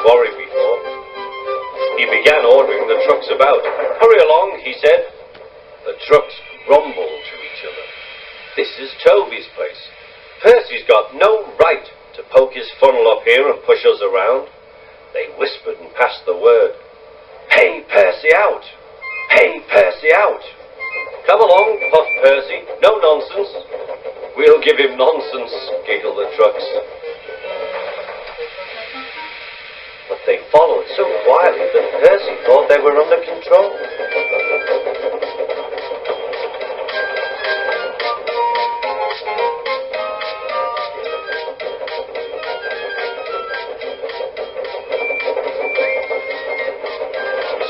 quarry before. He began ordering the trucks about. "Hurry along," he said. The trucks grumbled to each other. "This is Toby's place. Percy's got no right to poke his funnel up here and push us around." They whispered and passed the word. "Pay Percy out! Pay Percy out!" "Come along," puffed Percy. "No nonsense." "We'll give him nonsense," giggled the trucks. But they followed so quietly that Percy thought they were under control.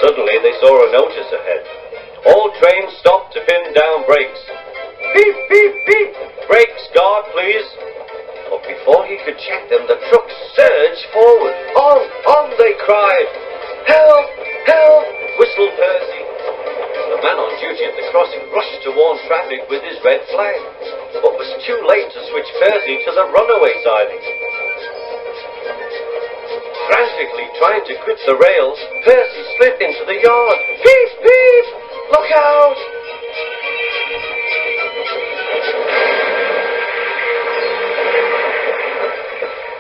Suddenly they saw a notice ahead. "All trains stop to pin down brakes." "Beep, beep, beep! Brakes, guard, please." But before he could check them, the truck surged forward. On, they cried. "Help! Help!" whistled Percy. The man on duty at the crossing rushed to warn traffic with his red flag, but was too late to switch Percy to the runaway siding. Frantically trying to grip the rails, Percy slid into the yard. "Beep, beep! Look out!"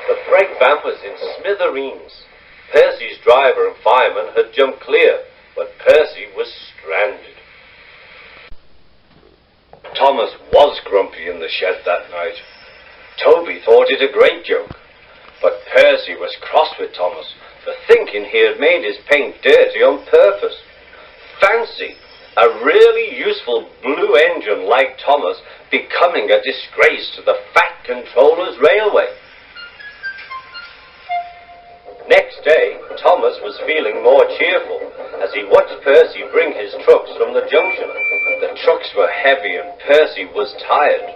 The brake van was in smithereens. Percy's driver and fireman had jumped clear, but Percy was stranded. Thomas was grumpy in the shed that night. Toby thought it a great joke, but Percy was cross with Thomas for thinking he had made his paint dirty on purpose. Fancy a really useful blue engine like Thomas becoming a disgrace to the Fat Controller's railway. Next day, Thomas was feeling more cheerful as he watched Percy bring his trucks from the junction. The trucks were heavy and Percy was tired.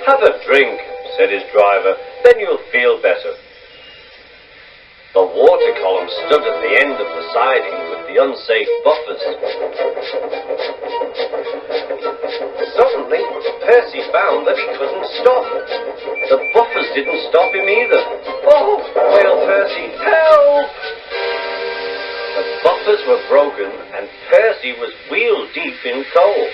"Have a drink," said his driver, "then you'll feel better." The water column stood at the end of the siding with the unsafe buffers. Suddenly, Percy found that he couldn't stop. The buffers didn't stop him either. "Oh!" wailed Percy. "Help!" The buffers were broken and Percy was wheel deep in coal.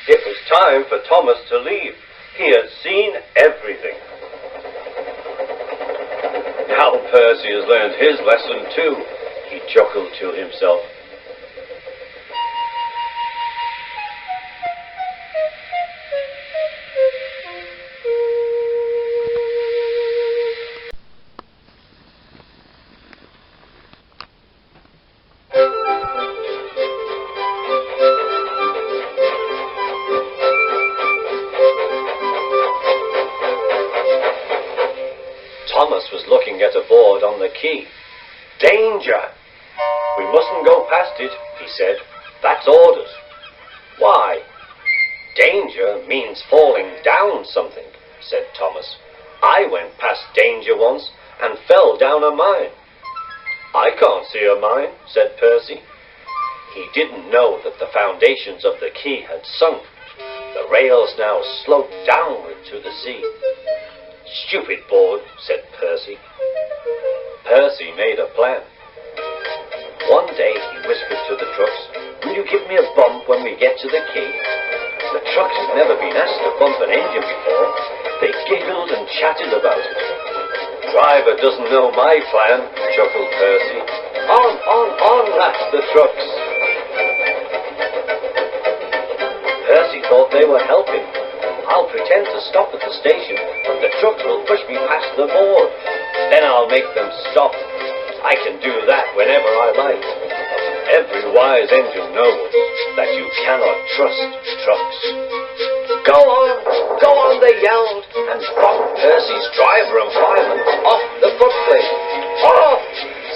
It was time for Thomas to leave. He had seen everything. "Now Percy has learned his lesson too," he chuckled to himself. Thomas was looking at a board on the quay. "Danger! We mustn't go past it," he said. "That's orders." "Why?" "Danger means falling down something," said Thomas. "I went past danger once and fell down a mine." "I can't see a mine," said Percy. He didn't know that the foundations of the quay had sunk. The rails now sloped downward to the sea. "Stupid board," said Percy. Percy made a plan. One day he whispered to the trucks, "Will you give me a bump when we get to the quay?" The trucks had never been asked to bump an engine before. They giggled and chatted about it. "Driver doesn't know my plan," chuckled Percy. On, laughed the trucks. Percy thought they were helping. "I'll pretend to stop at the station, but the trucks will push me past the board. Then I'll make them stop. I can do that whenever I like." Every wise engine knows that you cannot trust trucks. Go on, they yelled, and bumped Percy's driver and fireman off the footplate. "Off!"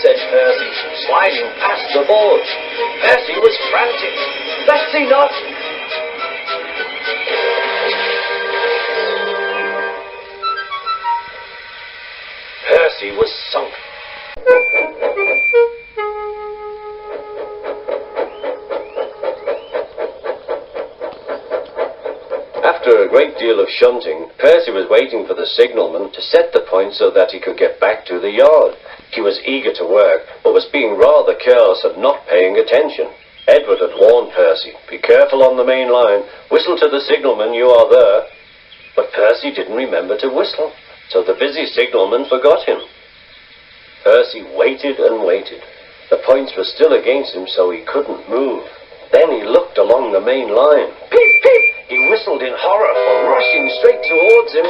said Percy, sliding past the board. Percy was frantic. "Let's see not!" Percy was sunk. After After a great deal of shunting, Percy was waiting for the signalman to set the point so that he could get back to the yard. He was eager to work, but was being rather careless and not paying attention. Edward had warned Percy, "Be careful on the main line. Whistle to the signalman you are there." But Percy didn't remember to whistle, so the busy signalman forgot him. Percy waited and waited. The points were still against him, so he couldn't move. Then he looked along the main line. Peep, peep! He whistled in horror, for rushing straight towards him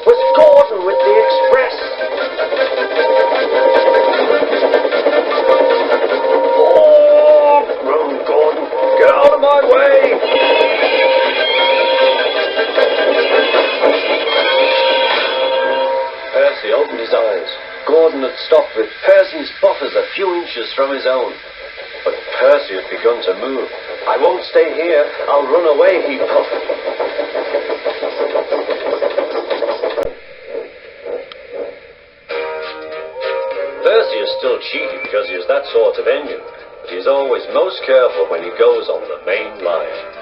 was Gordon with the express. "Oh!" groaned Gordon. "Get out of my way!" Percy opened his eyes. Gordon had stopped with Percy's buffers a few inches from his own. But Percy had begun to move. "I won't stay here. I'll run away," he puffed. Percy is still cheaty because he is that sort of engine, but he is always most careful when he goes on the main line.